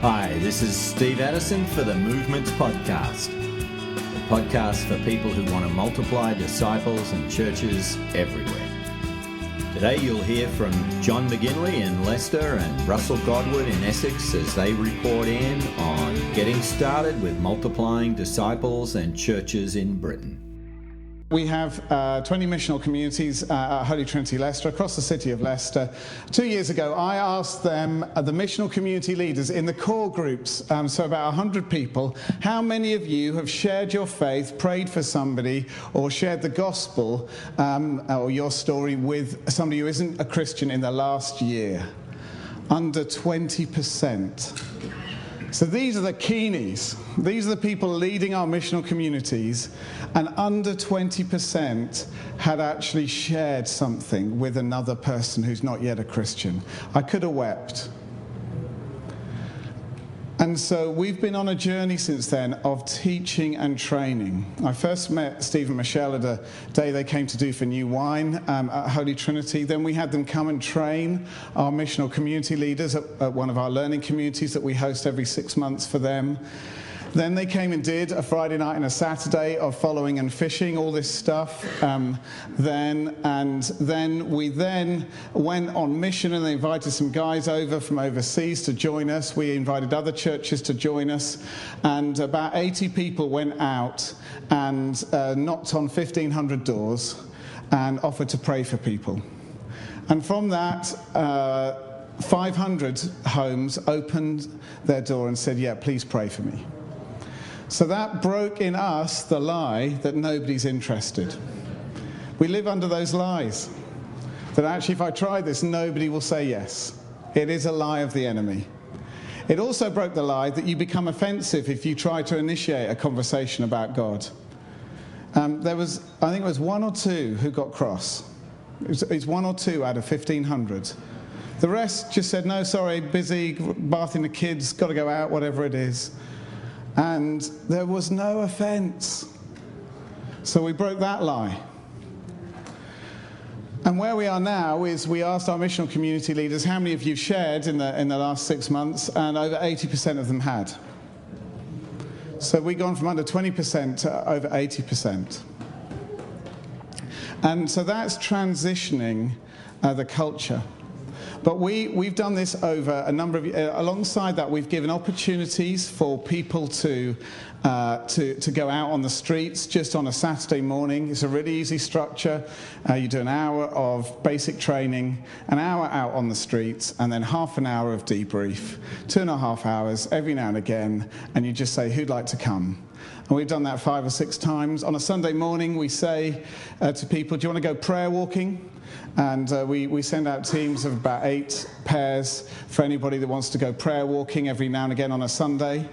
Hi, this is Steve Addison for the Movements Podcast, a podcast for people who want to multiply disciples and churches everywhere. Today you'll hear from John McGinley in Leicester and Russell Godward in Essex as they report in on getting started with multiplying disciples and churches in Britain. We have 20 missional communities at Holy Trinity Leicester across the city of Leicester. 2 years ago, I asked them, the missional community leaders in the core groups, so about 100 people, how many of you have shared your faith, prayed for somebody, or shared the gospel or your story with somebody who isn't a Christian in the last year? Under 20%. So these are the keenies. These are the people leading our missional communities, and under 20% had actually shared something with another person who's not yet a Christian. I could have wept. And so we've been on a journey since then of teaching and training. I first met Steve and Michelle at a day they came to do for NewWine at Holy Trinity. Then we had them come and train our missional community leaders at one of our learning communities that we host every 6 months for them. Then they came and did a Friday night and a Saturday of following and fishing, all this stuff. Then we went on mission, and they invited some guys over from overseas to join us. We invited other churches to join us, and about 80 people went out and knocked on 1,500 doors and offered to pray for people. And from that, 500 homes opened their door and said, "Yeah, please pray for me." So that broke in us the lie that nobody's interested. We live under those lies. That actually if I try this, nobody will say yes. It is a lie of the enemy. It also broke the lie that you become offensive if you try to initiate a conversation about God. I think it was one or two who got cross. It's one or two out of 1,500. The rest just said, "No, sorry, busy, bathing the kids, got to go out," whatever it is. And there was no offense. So we broke that lie. And where we are now is we asked our missional community leaders, how many of you shared in the last 6 months? And over 80% of them had. So we've gone from under 20% to over 80%. And so that's transitioning the culture. But we've done this over a number of years. Alongside that, we've given opportunities for people to go out on the streets just on a Saturday morning. It's a really easy structure. You do an hour of basic training, an hour out on the streets, and then half an hour of debrief, 2.5 hours every now and again, and you just say, "Who'd like to come?" And we've done that 5 or 6 times. On a Sunday morning, we say to people, "Do you want to go prayer walking?" And we send out teams of about 8 pairs for anybody that wants to go prayer walking every now and again on a Sunday.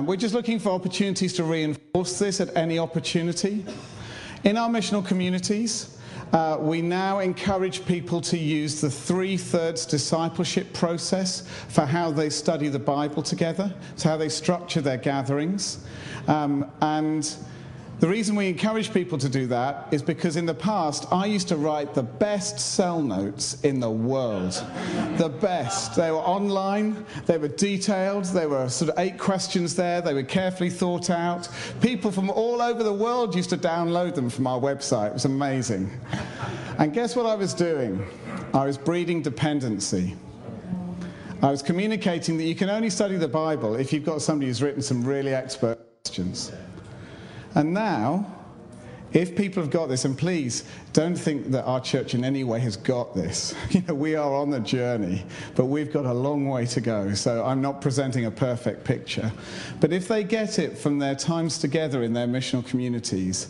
We're just looking for opportunities to reinforce this at any opportunity. In our missional communities, we now encourage people to use the 3/3 discipleship process for how they study the Bible together, so how they structure their gatherings. And the reason we encourage people to do that is because in the past, I used to write the best cell notes in the world. The best. They were online, they were detailed, there were sort of 8 questions there, they were carefully thought out. People from all over the world used to download them from our website. It was amazing. And guess what I was doing? I was breeding dependency. I was communicating that you can only study the Bible if you've got somebody who's written some really expert questions. And now, if people have got this, and please don't think that our church in any way has got this. We are on the journey, but we've got a long way to go. So I'm not presenting a perfect picture. But if they get it from their times together in their missional communities,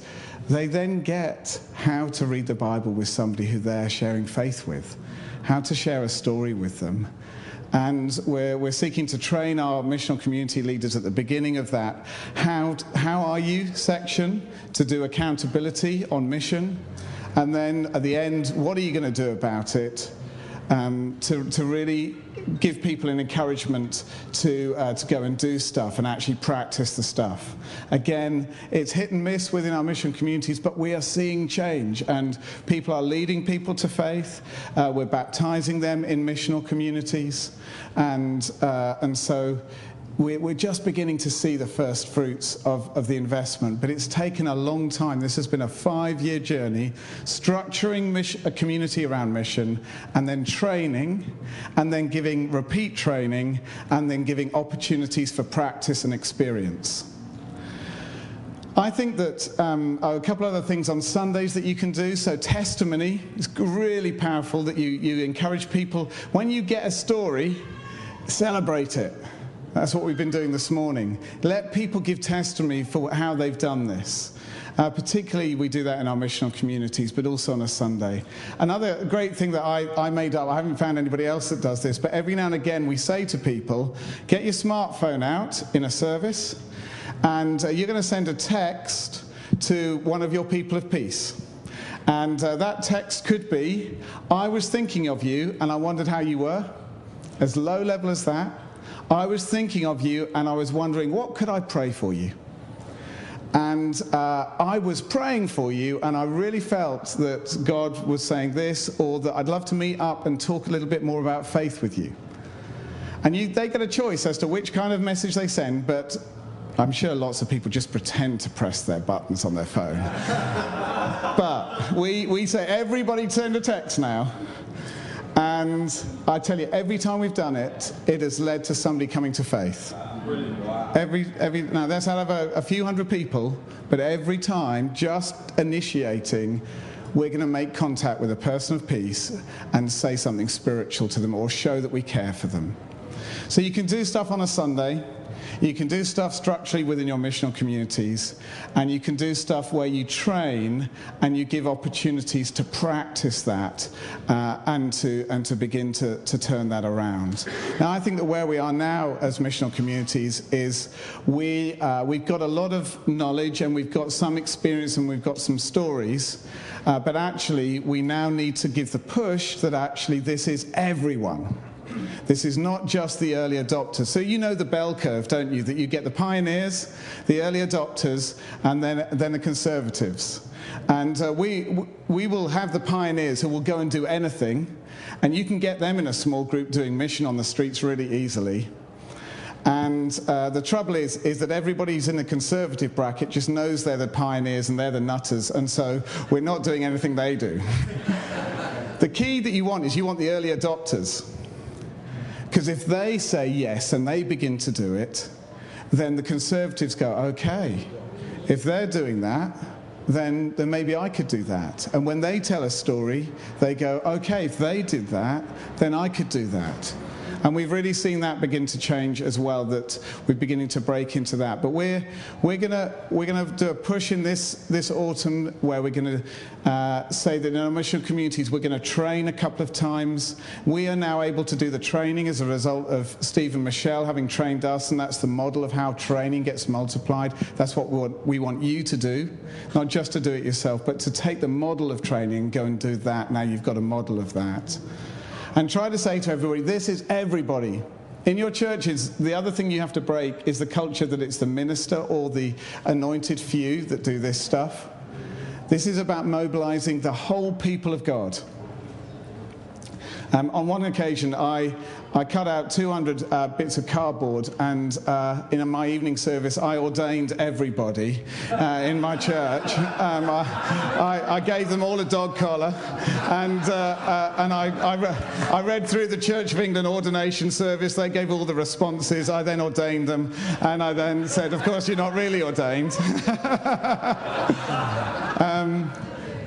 they then get how to read the Bible with somebody who they're sharing faith with, how to share a story with them. And we're seeking to train our missional community leaders at the beginning of that how are you section to do accountability on mission, and then at the end, what are you going to do about it? to really give people an encouragement to go and do stuff and actually practice the stuff. Again, it's hit and miss within our mission communities, but we are seeing change, and people are leading people to faith. We're baptizing them in missional communities, and so we're just beginning to see the first fruits of the investment, but it's taken a long time. This has been a 5-year journey, structuring a community around mission, and then training, and then giving repeat training, and then giving opportunities for practice and experience. I think that a couple other things on Sundays that you can do. So testimony is really powerful, that you encourage people. When you get a story, celebrate it. That's what we've been doing this morning. Let people give testimony for how they've done this. Particularly, we do that in our missional communities, but also on a Sunday. Another great thing that I made up, I haven't found anybody else that does this, but every now and again we say to people, get your smartphone out in a service, and you're going to send a text to one of your people of peace. And that text could be, I was thinking of you and I wondered how you were. As low level as that. I was thinking of you and I was wondering, what could I pray for you? And I was praying for you and I really felt that God was saying this, or that I'd love to meet up and talk a little bit more about faith with you. And they get a choice as to which kind of message they send, but I'm sure lots of people just pretend to press their buttons on their phone. But we say, everybody send a text now. And I tell you, every time we've done it, it has led to somebody coming to faith. Now that's out of a few hundred people, but every time, just initiating, we're going to make contact with a person of peace and say something spiritual to them or show that we care for them. So you can do stuff on a Sunday. You can do stuff structurally within your missional communities, and you can do stuff where you train and you give opportunities to practice that and to begin to turn that around. Now, I think that where we are now as missional communities is we've got a lot of knowledge and we've got some experience and we've got some stories, but actually we now need to give the push that actually this is everyone. This is not just the early adopters. So you know the bell curve, don't you? That you get the pioneers, the early adopters, and then the conservatives. And we will have the pioneers who will go and do anything, and you can get them in a small group doing mission on the streets really easily. And the trouble is that everybody's in the conservative bracket just knows they're the pioneers and they're the nutters, and so we're not doing anything they do. The key that you want is you want the early adopters. Because if they say yes and they begin to do it, then the conservatives go, okay, if they're doing that, then maybe I could do that. And when they tell a story, they go, okay, if they did that, then I could do that. And we've really seen that begin to change as well, that we're beginning to break into that. But we're gonna do a push in this autumn where we're going to say that in our mission communities we're going to train a couple of times. We are now able to do the training as a result of Steve and Michelle having trained us, and that's the model of how training gets multiplied. That's what we want you to do, not just to do it yourself, but to take the model of training and go and do that. Now you've got a model of that. And try to say to everybody, this is everybody. In your churches, the other thing you have to break is the culture that it's the minister or the anointed few that do this stuff. This is about mobilizing the whole people of God. On one occasion, I cut out 200 bits of cardboard, and in my evening service, I ordained everybody in my church. I gave them all a dog collar, and I read through the Church of England ordination service. They gave all the responses. I then ordained them, and I then said, of course, you're not really ordained.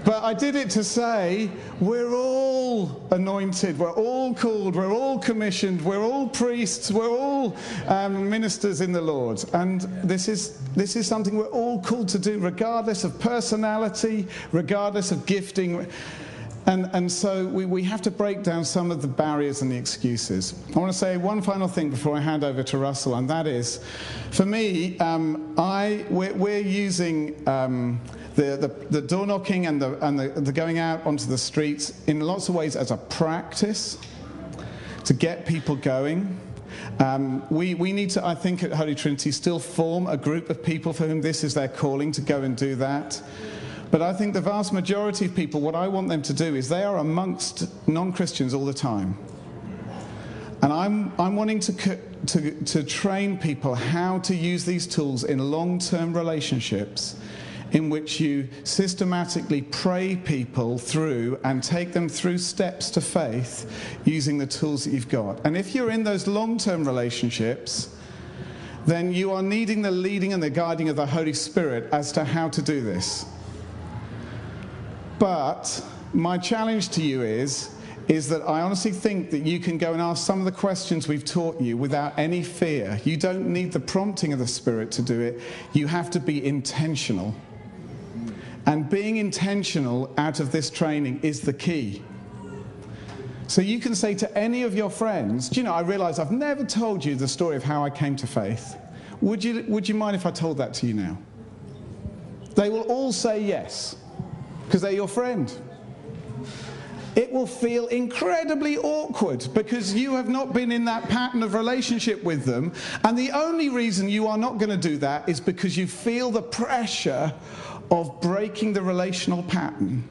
But I did it to say, we're all anointed, we're all called, we're all commissioned, we're all priests, we're all ministers in the Lord. And this is something we're all called to do, regardless of personality, regardless of gifting. And so we have to break down some of the barriers and the excuses. I want to say one final thing before I hand over to Russell, and that is, for me, we're using the door knocking and the going out onto the streets in lots of ways as a practice. to get people going. We need to, I think, at Holy Trinity still form a group of people for whom this is their calling to go and do that. But I think the vast majority of people, what I want them to do is they are amongst non-Christians all the time. And I'm wanting to train people how to use these tools in long-term relationships in which you systematically pray people through and take them through steps to faith using the tools that you've got. And if you're in those long-term relationships, then you are needing the leading and the guiding of the Holy Spirit as to how to do this. But my challenge to you is that I honestly think that you can go and ask some of the questions we've taught you without any fear. You don't need the prompting of the Spirit to do it. You have to be intentional. And being intentional out of this training is the key. So you can say to any of your friends, do you know, I realise I've never told you the story of how I came to faith. Would you mind if I told that to you now? They will all say yes, because they're your friend. It will feel incredibly awkward because you have not been in that pattern of relationship with them. And the only reason you are not going to do that is because you feel the pressure of breaking the relational pattern.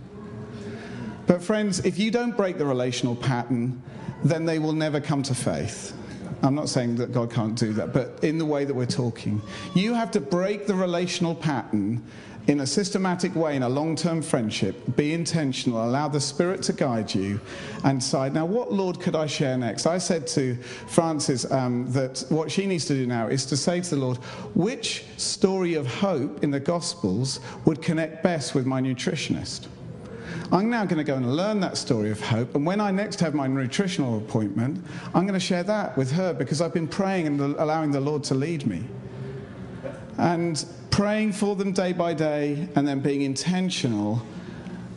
But friends, if you don't break the relational pattern, then they will never come to faith. I'm not saying that God can't do that, but in the way that we're talking. You have to break the relational pattern in a systematic way, in a long-term friendship. Be intentional, allow the Spirit to guide you, and decide, now what Lord could I share next? I said to Frances that what she needs to do now is to say to the Lord, which story of hope in the Gospels would connect best with my nutritionist? I'm now going to go and learn that story of hope, and when I next have my nutritional appointment, I'm going to share that with her because I've been praying and allowing the Lord to lead me. And praying for them day by day, and then being intentional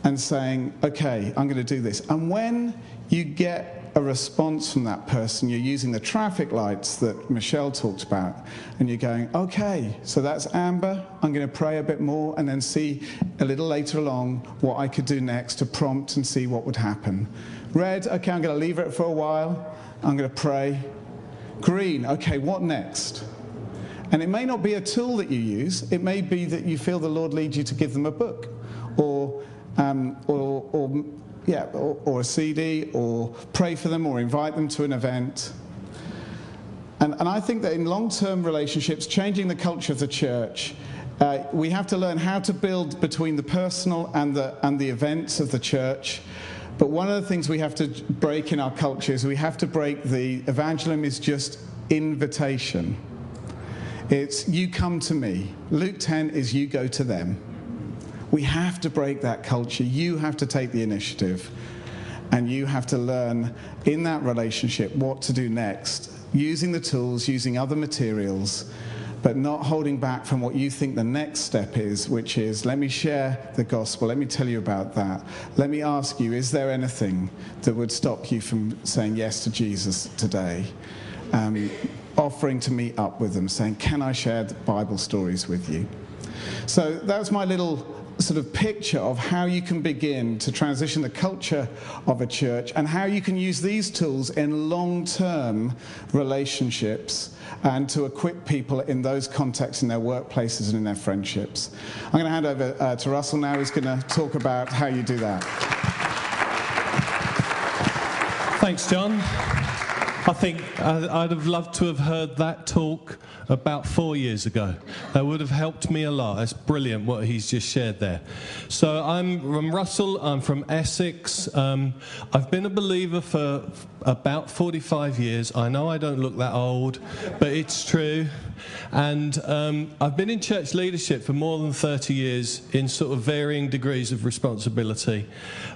and saying, okay, I'm going to do this. And when you get a response from that person, you're using the traffic lights that Michelle talked about, and you're going, okay, so that's Amber, I'm going to pray a bit more, and then see a little later along what I could do next to prompt and see what would happen. Red, okay, I'm going to leave it for a while, I'm going to pray. Green, okay, what next? And it may not be a tool that you use. It may be that you feel the Lord leads you to give them a book, or a CD, or pray for them, or invite them to an event. And I think that in long-term relationships, changing the culture of the church, we have to learn how to build between the personal and the events of the church. But one of the things we have to break in our culture is we have to break the evangelism is just invitation. It's you come to me. Luke 10 is you go to them. We have to break that culture. You have to take the initiative. And you have to learn in that relationship what to do next. Using the tools, using other materials, but not holding back from what you think the next step is, which is, let me share the gospel. Let me tell you about that. Let me ask you, is there anything that would stop you from saying yes to Jesus today? Offering to meet up with them, saying, can I share the Bible stories with you? So that's my little sort of picture of how you can begin to transition the culture of a church and how you can use these tools in long-term relationships and to equip people in those contexts in their workplaces and in their friendships. I'm going to hand over to Russell now. He's going to talk about how you do that. Thanks, John. I think I'd have loved to have heard that talk about 4 years ago. That would have helped me a lot. It's brilliant what he's just shared there. So I'm Russell. I'm from Essex. I've been a believer for about 45 years. I know I don't look that old, but it's true. And I've been in church leadership for more than 30 years in sort of varying degrees of responsibility.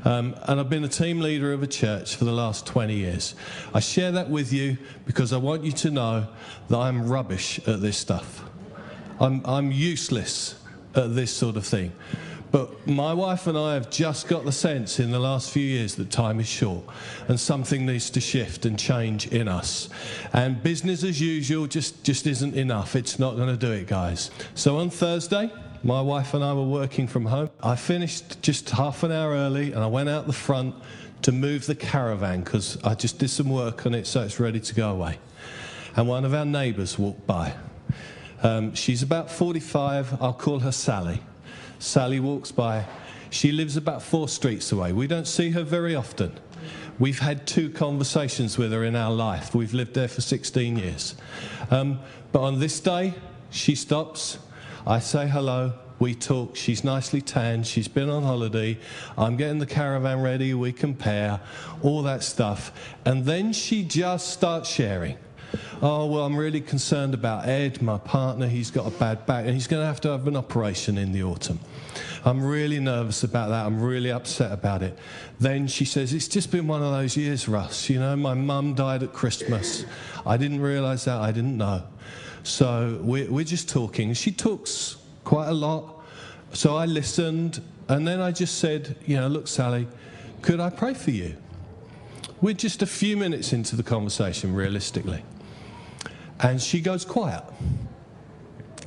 And I've been a team leader of a church for the last 20 years. I share that with you because I want you to know that I'm rubbish at this stuff. I'm useless at this sort of thing. But my wife and I have just got the sense in the last few years that time is short and something needs to shift and change in us. And business as usual just isn't enough. It's not going to do it, guys. So on Thursday, my wife and I were working from home. I finished just half an hour early and I went out the front to move the caravan because I just did some work on it so it's ready to go away. And one of our neighbours walked by. She's about 45. I'll call her Sally. Sally walks by. She lives about 4 streets away. We don't see her very often. We've had 2 conversations with her in our life. We've lived there for 16 years. But on this day, she stops. I say hello. We talk. She's nicely tanned. She's been on holiday. I'm getting the caravan ready. We compare. All that stuff. And then she just starts sharing. Oh, well, I'm really concerned about Ed, my partner. He's got a bad back and he's going to have an operation in the autumn. I'm really nervous about that. I'm really upset about it. Then she says, it's just been one of those years, Russ. You know, my mum died at Christmas. I didn't realise that. I didn't know. So we're just talking. She talks quite a lot. So I listened, and then I just said, look, Sally, could I pray for you? We're just a few minutes into the conversation, realistically. And she goes quiet.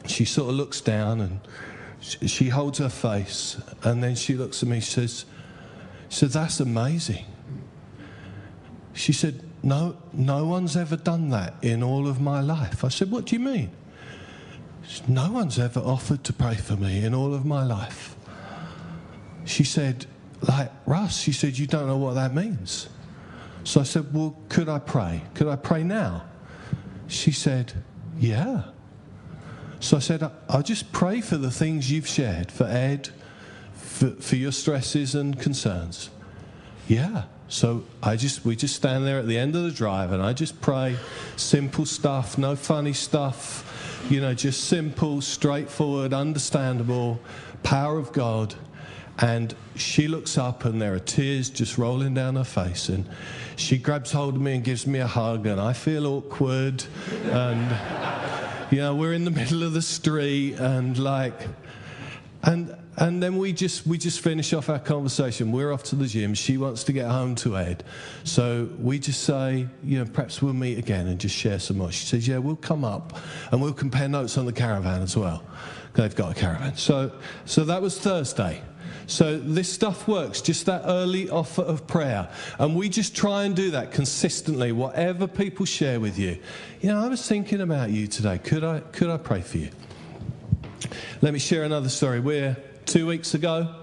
She sort of looks down, and she holds her face, and then she looks at me, she said, that's amazing. She said, no one's ever done that in all of my life. I said, what do you mean? No one's ever offered to pray for me in all of my life. She said, like, Russ, she said, you don't know what that means. So I said, well, could I pray? Could I pray now? She said, yeah. So I said, I'll just pray for the things you've shared, for Ed, for your stresses and concerns. Yeah. So we just stand there at the end of the drive and I just pray simple stuff, no funny stuff, just simple, straightforward, understandable, power of God. And she looks up and there are tears just rolling down her face. And she grabs hold of me and gives me a hug and I feel awkward. And, we're in the middle of the street and and then we just finish off our conversation. We're off to the gym. She wants to get home to Ed. So we just say, perhaps we'll meet again and just share some more. She says, yeah, we'll come up and we'll compare notes on the caravan as well. They've got a caravan. So that was Thursday. So this stuff works, just that early offer of prayer. And we just try and do that consistently, whatever people share with you. I was thinking about you today. Could I pray for you? Let me share another story. We're 2 weeks ago.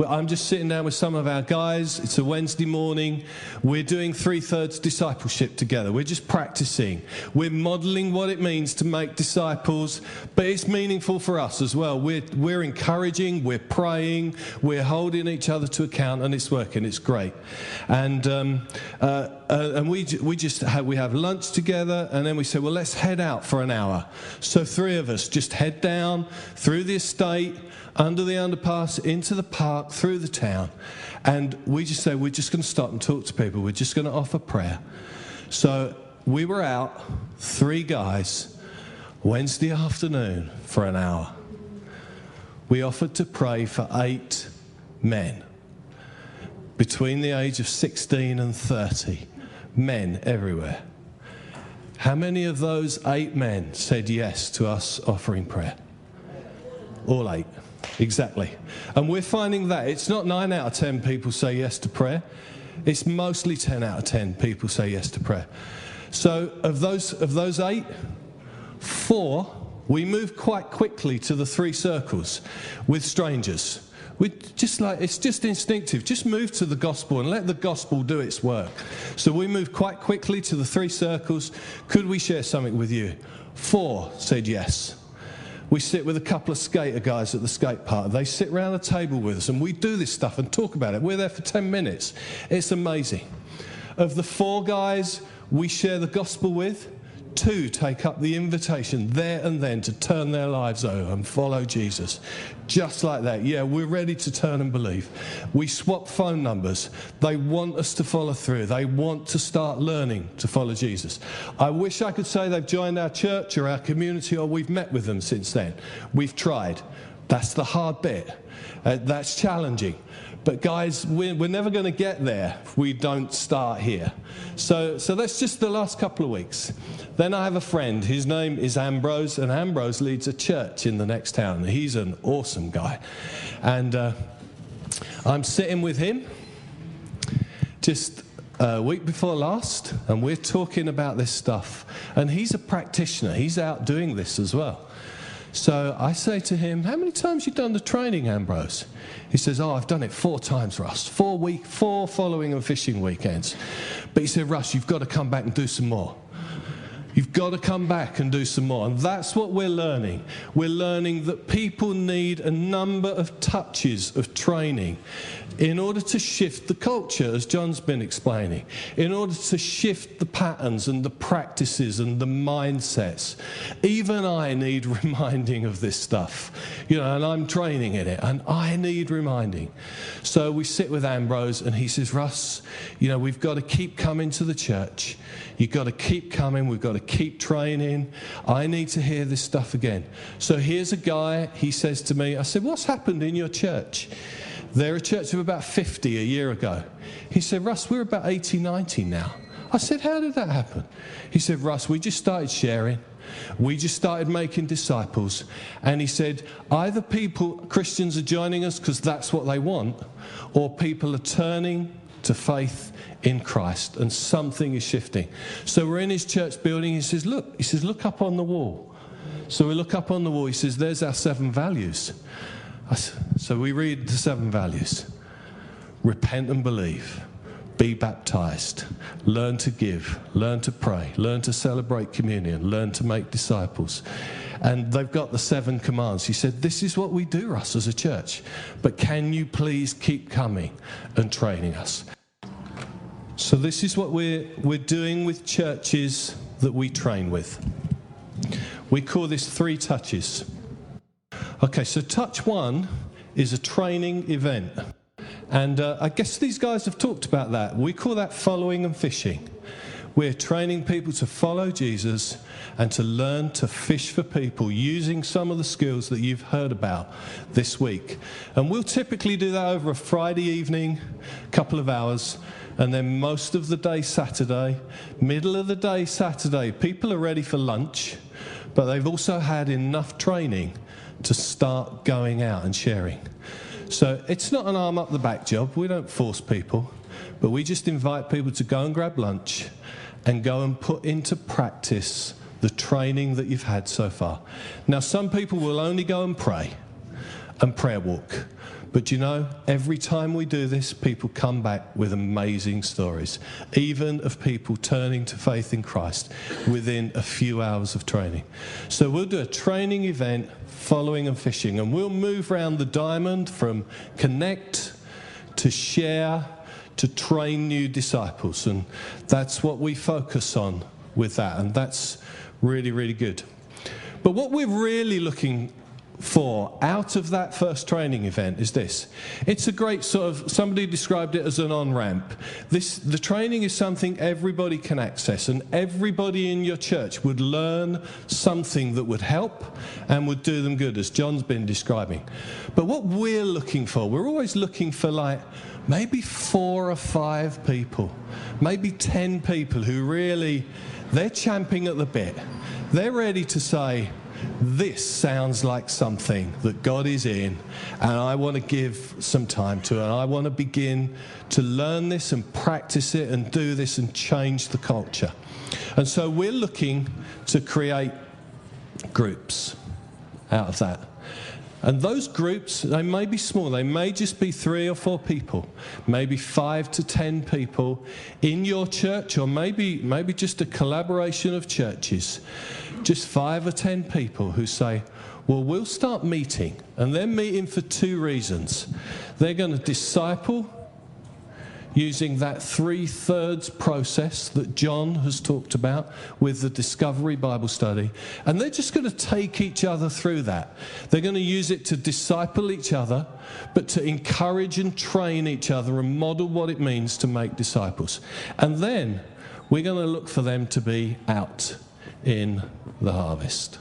I'm just sitting down with some of our guys. It's a Wednesday morning. We're doing 3/3 discipleship together. We're just practicing. We're modelling what it means to make disciples, but it's meaningful for us as well. We're encouraging, we're praying, we're holding each other to account, and it's working. It's great. And we have lunch together, and then we say, well, let's head out for an hour. So 3 of us just head down through the estate, under the underpass, into the park, through the town. And we just say, we're just going to stop and talk to people. We're just going to offer prayer. So we were out, 3 guys, Wednesday afternoon for an hour. We offered to pray for 8 men between the age of 16 and 30. Men everywhere. How many of those 8 men said yes to us offering prayer? All 8. Exactly. And we're finding that it's not 9 out of 10 people say yes to prayer. It's mostly 10 out of 10 people say yes to prayer. So of those 8, 4, we moved quite quickly to the 3 circles with strangers. It's just instinctive. Just move to the gospel and let the gospel do its work. So we moved quite quickly to the 3 circles. Could we share something with you? 4 said yes. We sit with a couple of skater guys at the skate park. They sit around the table with us and we do this stuff and talk about it. We're there for 10 minutes. It's amazing. Of the 4 guys we share the gospel with, 2 take up the invitation there and then to turn their lives over and follow Jesus. Just like that. Yeah, we're ready to turn and believe. We swap phone numbers. They want us to follow through. They want to start learning to follow Jesus. I wish I could say they've joined our church or our community or we've met with them since then. We've tried. That's the hard bit. That's challenging. But guys, we're never going to get there if we don't start here. So that's just the last couple of weeks. Then I have a friend. His name is Ambrose, and Ambrose leads a church in the next town. He's an awesome guy. And I'm sitting with him, just a week before last, and we're talking about this stuff. And he's a practitioner. He's out doing this as well. So I say to him, how many times have you done the training, Ambrose? He says, I've done it 4 times, Russ. 4 following and fishing weekends. But he said, Russ, you've got to come back and do some more. You've got to come back and do some more. And that's what we're learning. We're learning that people need a number of touches of training in order to shift the culture, as John's been explaining, in order to shift the patterns and the practices and the mindsets. Even I need reminding of this stuff, and I'm training in it, and I need reminding. So we sit with Ambrose, and he says, Russ, we've got to keep coming to the church. You've got to keep coming. We've got to keep training. I need to hear this stuff again. So here's a guy, he says to me, I said, what's happened in your church? They're a church of about 50 a year ago. He said, Russ, we're about 80, 90 now. I said, how did that happen? He said, Russ, we just started sharing. We just started making disciples. And he said, either Christians are joining us because that's what they want, or people are turning to faith in Christ, and something is shifting. So we're in his church building. He says, look up on the wall. So we look up on the wall. He says, there's our 7 values. So we read the 7 values. Repent and believe. Be baptized. Learn to give. Learn to pray. Learn to celebrate communion. Learn to make disciples. And they've got the 7 commands. He said, this is what we do, Russ, as a church. But can you please keep coming and training us? So this is what we're doing with churches that we train with. We call this 3 touches. Okay, so touch 1 is a training event. And I guess these guys have talked about that. We call that following and fishing. We're training people to follow Jesus and to learn to fish for people using some of the skills that you've heard about this week. And we'll typically do that over a Friday evening, a couple of hours, and then most of the day Saturday, middle of the day Saturday, people are ready for lunch, but they've also had enough training to start going out and sharing. So it's not an arm up the back job. We don't force people, but we just invite people to go and grab lunch and go and put into practice the training that you've had so far. Now, some people will only go and pray and prayer walk. But every time we do this, people come back with amazing stories, even of people turning to faith in Christ within a few hours of training. So we'll do a training event, following and fishing, and we'll move around the diamond from connect to share to train new disciples. And that's what we focus on with that, and that's really, really good. But what we're really looking for out of that first training event is this. It's a great somebody described it as an on-ramp. The training is something everybody can access, and everybody in your church would learn something that would help and would do them good, as John's been describing. But what we're looking for, we're always looking for maybe 4 or 5 people, maybe 10 people who really, they're champing at the bit. They're ready to say, this sounds like something that God is in, and I want to give some time to it. And I want to begin to learn this and practice it and do this and change the culture. And so we're looking to create groups out of that. And those groups, they may be small. They may just be 3 or 4 people, maybe 5 to 10 people in your church, or maybe just a collaboration of churches. Just 5 or 10 people who say, well, we'll start meeting. And they're meeting for 2 reasons. They're going to disciple using that 3/3 process that John has talked about with the Discovery Bible Study. And they're just going to take each other through that. They're going to use it to disciple each other, but to encourage and train each other and model what it means to make disciples. And then we're going to look for them to be out in the harvest.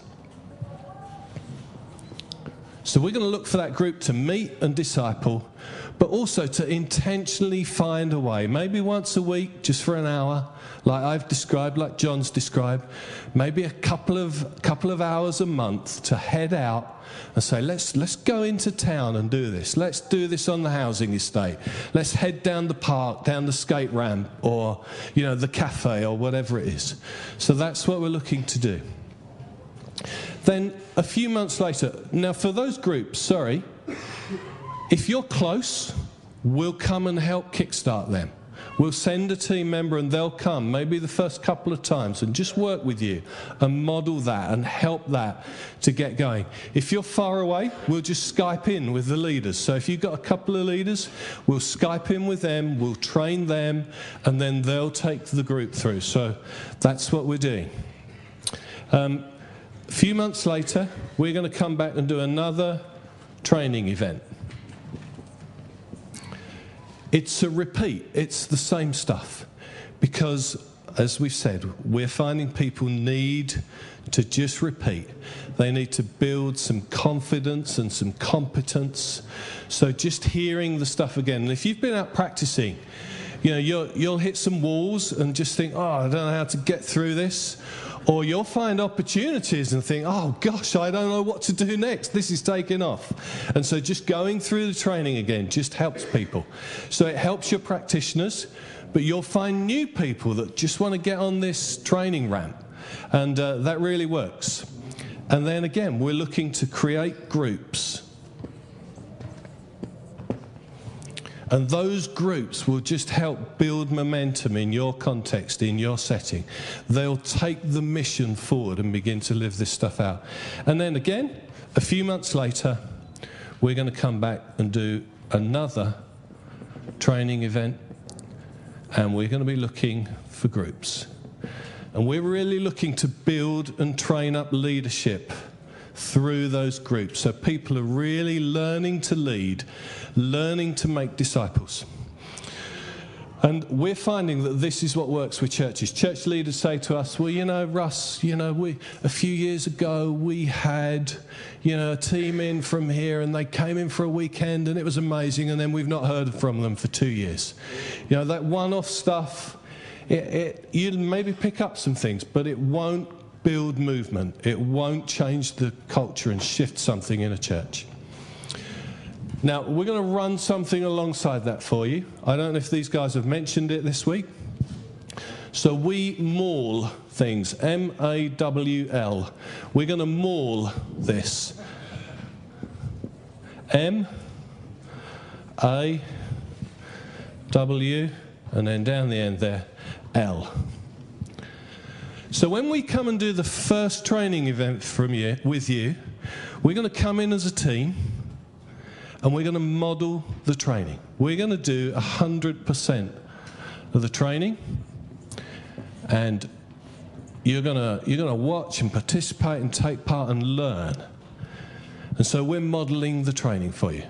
So we're going to look for that group to meet and disciple, but also to intentionally find a way, maybe once a week, just for an hour, like I've described, like John's described, maybe a couple of hours a month to head out and say, let's go into town and do this. Let's do this on the housing estate. Let's head down the park, down the skate ramp, or the cafe, or whatever it is. So that's what we're looking to do. Then a few months later, now for those groups, if you're close, we'll come and help kickstart them. We'll send a team member and they'll come, maybe the first couple of times, and just work with you and model that and help that to get going. If you're far away, we'll just Skype in with the leaders. So if you've got a couple of leaders, we'll Skype in with them, we'll train them, and then they'll take the group through. So that's what we're doing. A few months later, we're going to come back and do another training event. It's a repeat. It's the same stuff. Because, as we've said, we're finding people need to just repeat. They need to build some confidence and some competence. So just hearing the stuff again. And if you've been out practicing, you'll hit some walls and just think, I don't know how to get through this. Or you'll find opportunities and think, oh gosh, I don't know what to do next. This is taking off. And so just going through the training again just helps people. So it helps your practitioners, but you'll find new people that just want to get on this training ramp. And that really works. And then again, we're looking to create groups. And those groups will just help build momentum in your context, in your setting. They'll take the mission forward and begin to live this stuff out. And then again, a few months later, we're going to come back and do another training event. And we're going to be looking for groups. And we're really looking to build and train up leadership through those groups. So people are really learning to lead, learning to make disciples. And we're finding that this is what works with churches. Church leaders say to us, well, Russ, a few years ago we had, a team in from here and they came in for a weekend and it was amazing, and then we've not heard from them for 2 years. That one-off stuff, you'll maybe pick up some things, but it won't build movement. It won't change the culture and shift something in a church. Now, we're going to run something alongside that for you. I don't know if these guys have mentioned it this week. So we maul things, M-A-W-L. We're going to maul this. M-A-W, and then down the end there, L. So when we come and do the first training event with you, we're going to come in as a team and we're going to model the training. We're going to do 100% of the training, and you're going to watch and participate and take part and learn. And so we're modeling the training for you.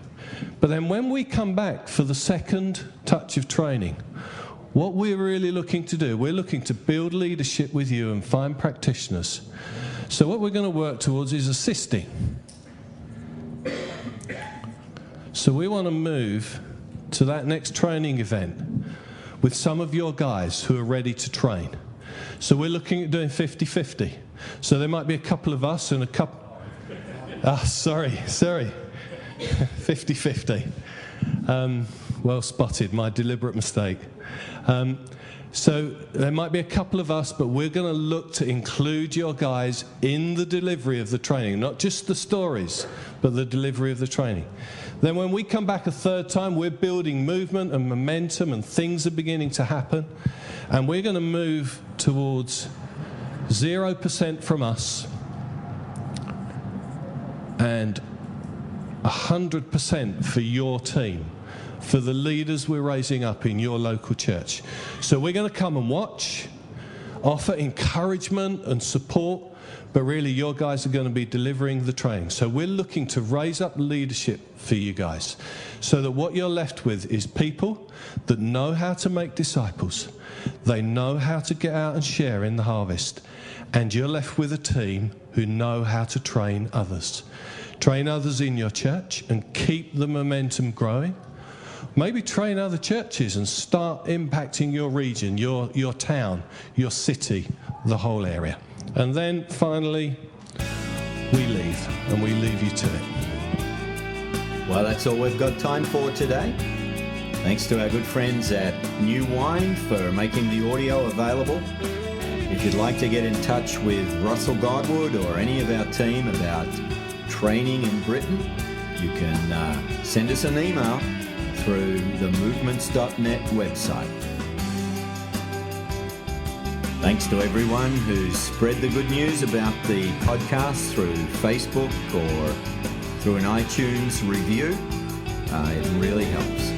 But then when we come back for the second touch of training, what we're really looking to do, we're looking to build leadership with you and find practitioners. So what we're going to work towards is assisting. So we want to move to that next training event with some of your guys who are ready to train. So we're looking at doing 50-50. So there might be a couple of us and a couple... sorry. 50-50. Well spotted, my deliberate mistake. So there might be a couple of us, but we're going to look to include your guys in the delivery of the training, not just the stories, but the delivery of the training. Then when we come back a third time, we're building movement and momentum, and things are beginning to happen, and we're going to move towards 0% from us and 100% for your team, for the leaders we're raising up in your local church. So we're going to come and watch, offer encouragement and support, but really your guys are going to be delivering the training. So we're looking to raise up leadership for you guys so that what you're left with is people that know how to make disciples. They know how to get out and share in the harvest. And you're left with a team who know how to train others. Train others in your church and keep the momentum growing, maybe train other churches and start impacting your region, your town, your city, the whole area. And then finally, we leave, and we leave you to it. Well, that's all we've got time for today. Thanks to our good friends at NewWine for making the audio available. If you'd like to get in touch with Russell Godward or any of our team about training in Britain, you can send us an email through the movements.net website. Thanks to everyone who's spread the good news about the podcast through Facebook or through an iTunes review. It really helps.